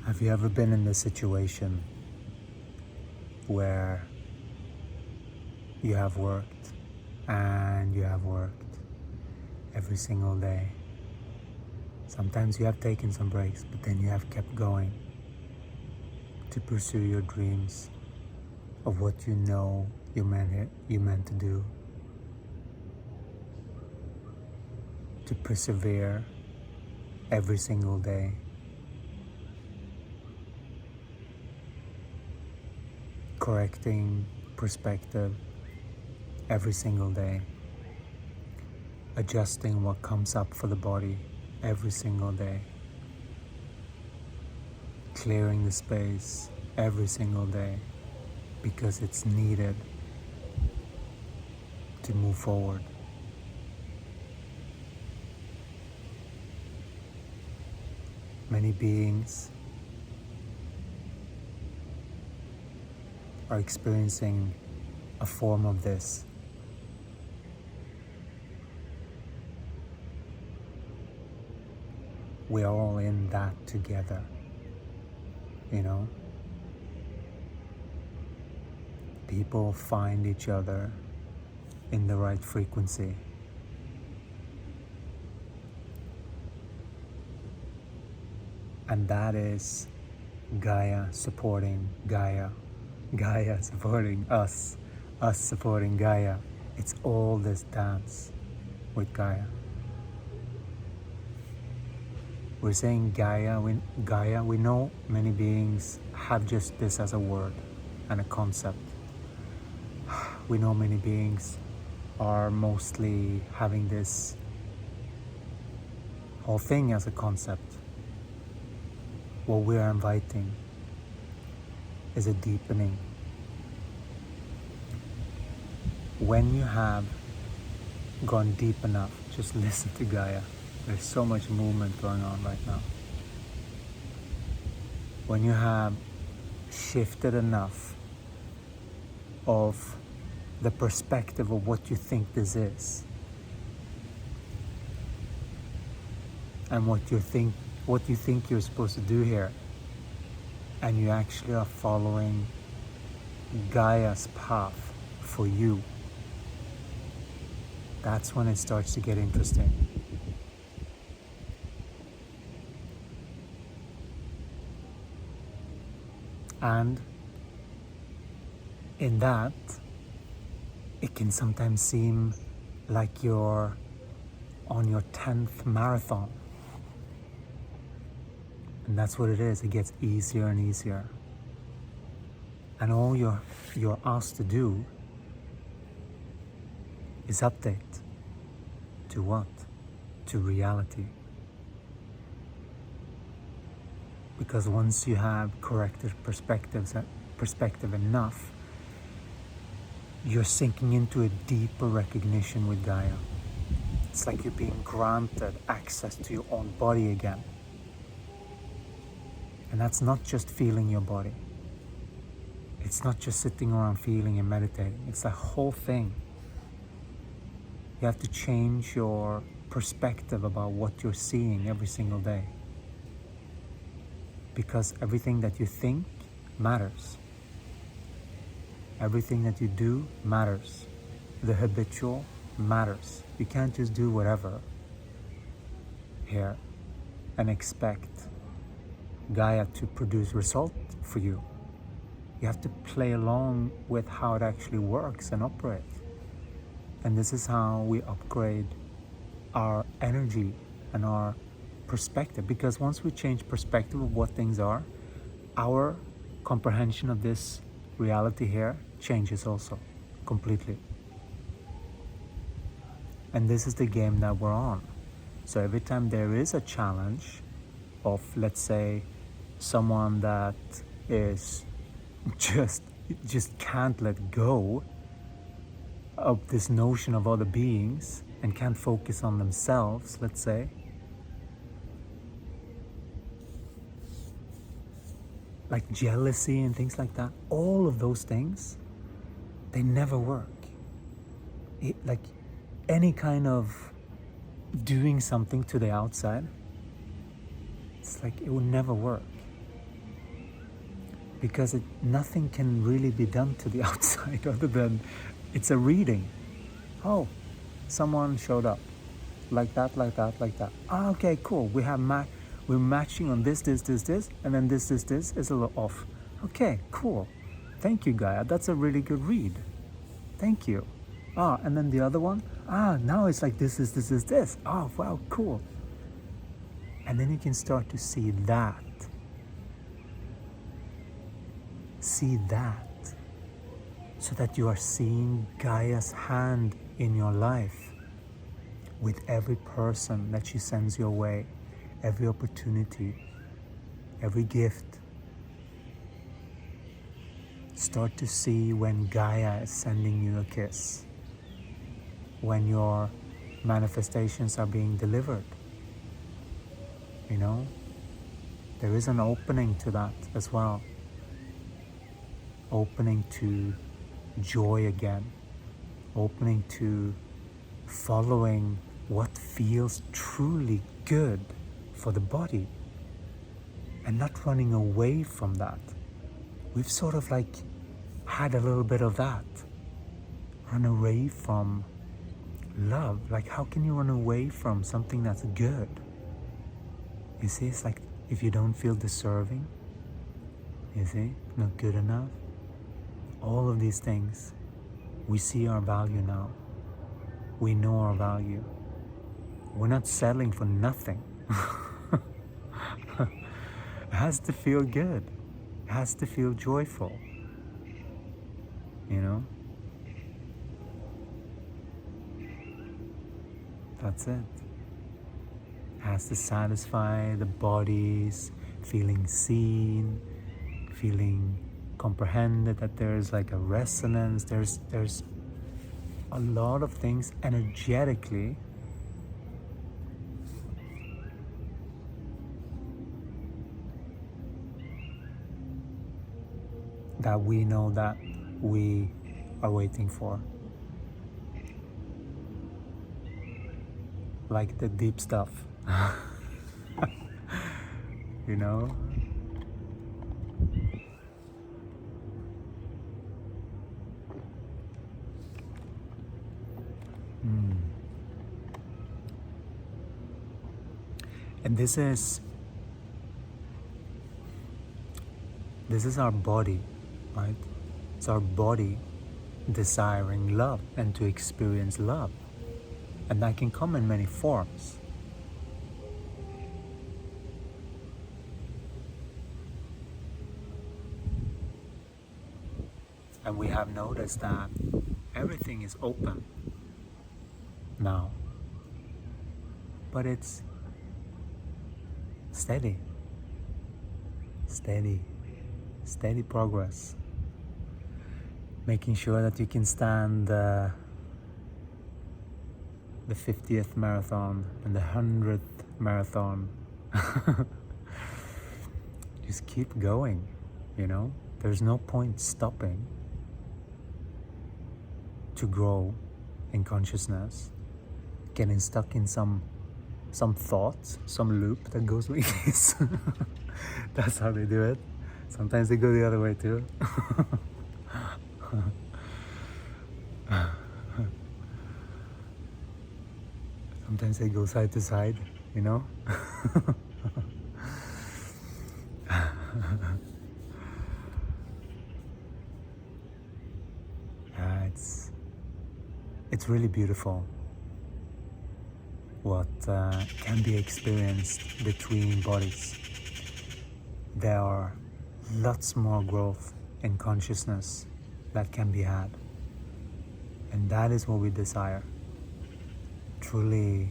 Have you ever been in this situation where you have worked and you have worked every single day? Sometimes you have taken some breaks, but then you have kept going to pursue your dreams of what you know you meant to do, to persevere every single day. Correcting perspective every single day, adjusting what comes up for the body every single day, clearing the space every single day because it's needed to move forward. Many beings are experiencing a form of this. We are all in that together, you know? People find each other in the right frequency. And that is Gaia supporting Gaia. Gaia supporting us supporting Gaia. It's all this dance with Gaia. We're saying Gaia, we know many beings have just this as a word and a concept. We know many beings are mostly having this whole thing as a concept. What we are inviting is a deepening. When you have gone deep enough, just listen to Gaia. There's so much movement going on right now. When you have shifted enough of the perspective of what you think this is, and what you think you're supposed to do here, and you actually are following Gaia's path for you, that's when it starts to get interesting. And in that, it can sometimes seem like you're on your 10th marathon. And that's what it is. It gets easier and easier. And all you're asked to do is update to what? To reality. Because once you have corrected perspective enough, you're sinking into a deeper recognition with Gaia. It's like you're being granted access to your own body again. And that's not just feeling your body. It's not just sitting around feeling and meditating. It's the whole thing. You have to change your perspective about what you're seeing every single day. Because everything that you think matters. Everything that you do matters. The habitual matters. You can't just do whatever here and expect Gaia to produce result for you. You have to play along with how it actually works and operates. And this is how we upgrade our energy and our perspective. Because once we change perspective of what things are, our comprehension of this reality here changes also completely. And this is the game that we're on. So every time there is a challenge of, let's say, someone that is just can't let go of this notion of other beings and can't focus on themselves, let's say, like jealousy and things like that, all of those things, they never work. Like any kind of doing something to the outside, it's like it will never work. because nothing can really be done to the outside other than it's a reading. Oh, someone showed up, like that, like that, like that. Ah, okay, cool. We're matching on this, and then this is a little off. Okay, cool. Thank you, Gaia. That's a really good read. Thank you. Ah, and then the other one. Ah, now it's like this. Oh, wow, cool. And then you can start to see that. See that. So that you are seeing Gaia's hand in your life with every person that she sends your way, every opportunity, every gift. Start to see when Gaia is sending you a kiss, when your manifestations are being delivered. You know, there is an opening to that as well. Opening to joy again, opening to following what feels truly good for the body and not running away from that. We've sort of like had a little bit of that. Run away from love. Like, how can you run away from something that's good? You see, it's like if you don't feel deserving, you see, not good enough. All of these things, we see our value now. We know our value. We're not settling for nothing. It has to feel good. It has to feel joyful. You know? That's it. It has to satisfy the body's feeling seen, feeling comprehended, that there's like a resonance, there's a lot of things energetically that we know that we are waiting for. Like the deep stuff. You know? And this is our body, right? It's our body desiring love and to experience love. And that can come in many forms. And we have noticed that everything is open now. But it's steady progress. Making sure that you can stand the 50th marathon and the 100th marathon. Just keep going, you know? There's no point stopping to grow in consciousness. Getting stuck in some thoughts, some loop that goes like this. That's how they do it. Sometimes they go the other way too. Sometimes they go side to side, you know? It's really beautiful what can be experienced between bodies. There are lots more growth in consciousness that can be had. And that is what we desire. Truly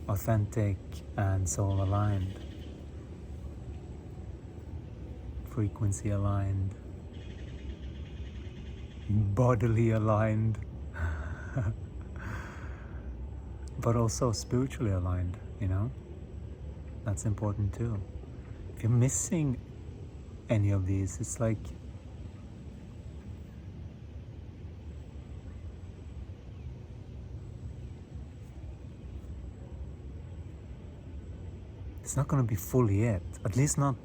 authentic and soul aligned, frequency aligned, bodily aligned, but also spiritually aligned, you know? That's important too. If you're missing any of these, it's like it's not going to be fully it. At least not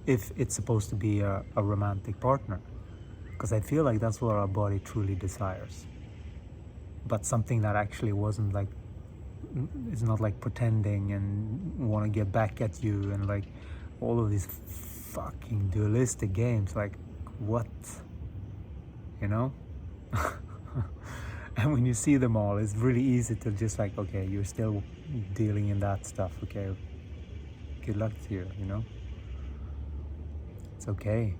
if it's supposed to be a romantic partner. Because I feel like that's what our body truly desires. But something that actually wasn't like, it's not like pretending and want to get back at you and like all of these fucking dualistic games. Like, what? You know? And when you see them all, it's really easy to just like, okay, you're still dealing in that stuff. Okay, good luck to you, you know? It's okay.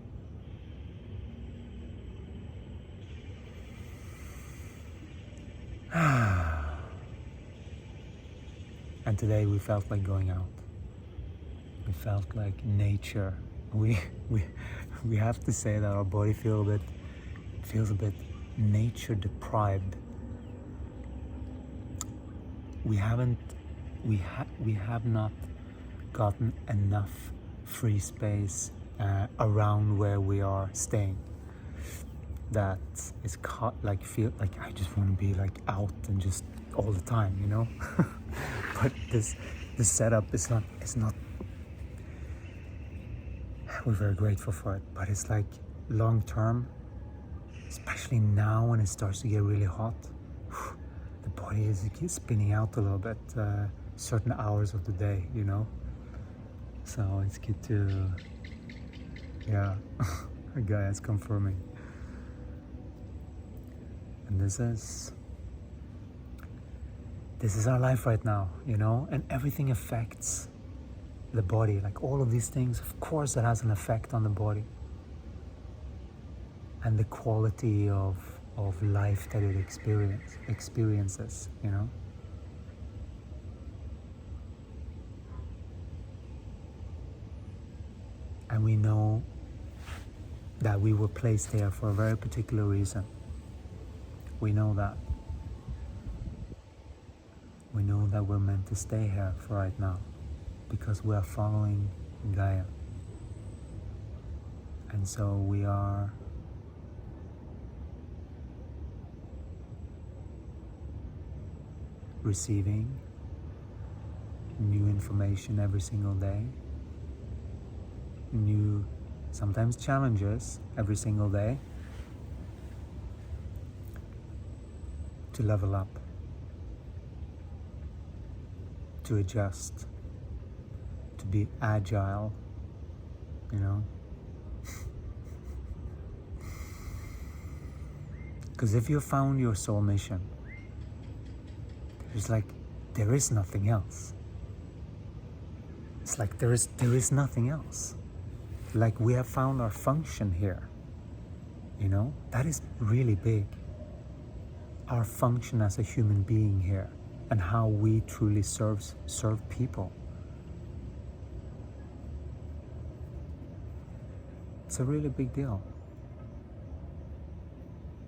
And today we felt like going out. We felt like nature. We have to say that our body feels a bit nature deprived. We have not gotten enough free space around where we are staying. That is like feel like I just want to be like out and just all the time, you know. But this setup is not. We're very grateful for it, but it's like long term, especially now when it starts to get really hot. The body is spinning out a little bit certain hours of the day, you know. So it's good to, yeah, Gaia is confirming. And this is our life right now, you know, and everything affects the body. Like all of these things, of course, it has an effect on the body and the quality of life that it experiences, you know. And we know that we were placed there for a very particular reason. We know that. We know that we're meant to stay here for right now because we are following Gaia. And so we are receiving new information every single day, new, sometimes challenges every single day to level up, to adjust, to be agile, you know. Because if you found your soul mission, there is nothing else. It's like there is nothing else. Like we have found our function here, you know. That is really big. Our function as a human being here and how we truly serve people. It's a really big deal.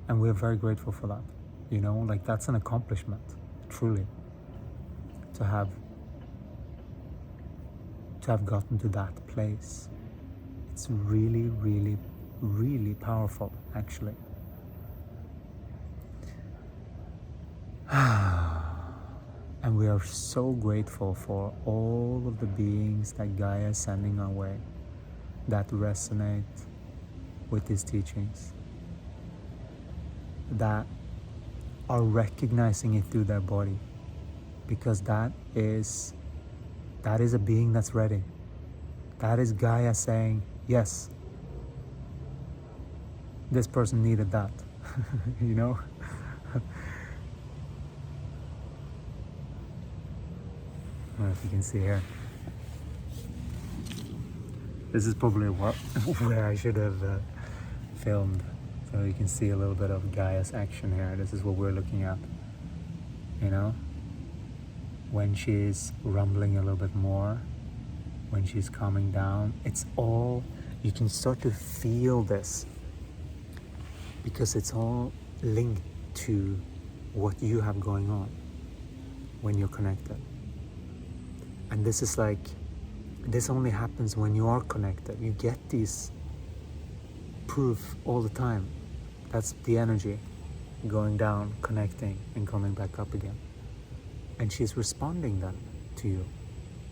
And we're very grateful for that. You know, like that's an accomplishment, truly. To have gotten to that place. It's really, really, really powerful, actually. And we are so grateful for all of the beings that Gaia is sending our way that resonate with these teachings, that are recognizing it through their body, because that is a being that's ready. That is Gaia saying, yes, this person needed that. You know. I don't know if you can see here. This is probably where I should have filmed, so you can see a little bit of Gaia's action here. This is what we're looking at, you know, when she's rumbling a little bit more, when she's calming down. It's all, you can start to feel this because it's all linked to what you have going on when you're connected. And this is like, this only happens when you are connected. You get these proof all the time. That's the energy going down, connecting, and coming back up again. And she's responding then to you.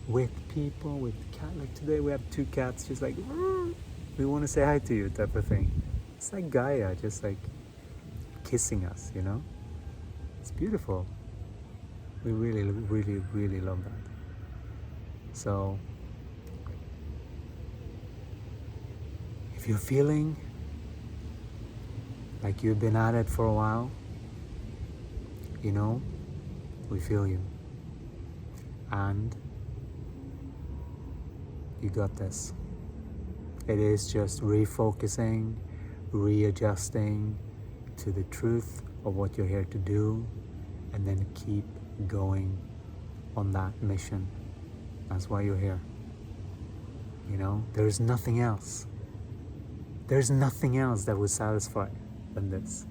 with people, with cat. Like today we have 2 cats just like, we want to say hi to you type of thing. It's like Gaia just like kissing us, you know? It's beautiful. We really, really, really love that. So if you're feeling like you've been at it for a while, you know, we feel you. And you got this. It is just refocusing, readjusting to the truth of what you're here to do, and then keep going on that mission. That's why you're here. You know, there's nothing else. There's nothing else that would satisfy than this.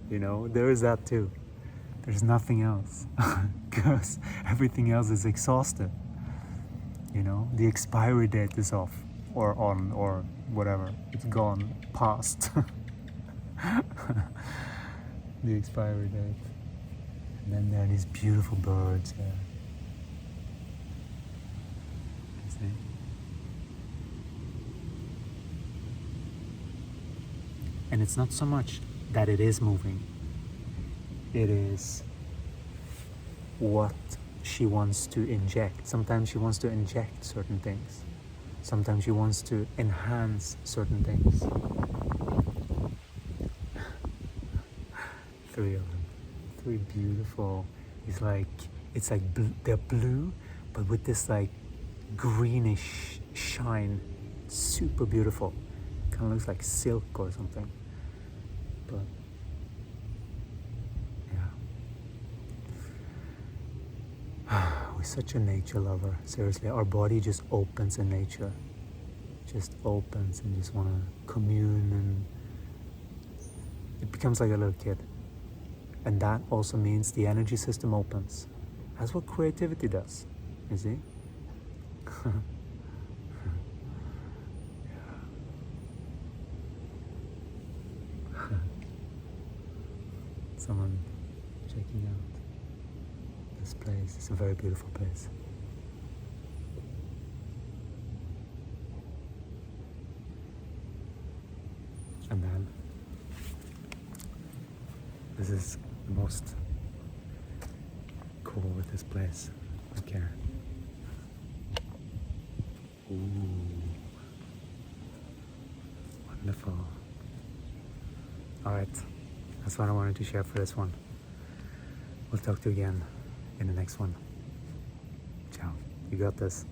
You know, there is that too. There's nothing else because everything else is exhausted. You know, the expiry date is off or on or whatever. It's gone past the expiry date. And then there are these beautiful birds here. See? And it's not so much that it is moving. It is what she wants to inject. Sometimes she wants to inject certain things. Sometimes she wants to enhance certain things. 3 of them. 3 beautiful. It's like they're blue, but with this like greenish shine. Super beautiful. Kind of looks like silk or something. But we're such a nature lover. Seriously, our body just opens in nature. Just opens and just want to commune, and it becomes like a little kid. And that also means the energy system opens. That's what creativity does, you see? Someone checking out this place. It's a very beautiful place. And then this is the most cool with this place. Okay. Ooh. Wonderful. Alright. That's what I wanted to share for this one. We'll talk to you again in the next one. Ciao. You got this.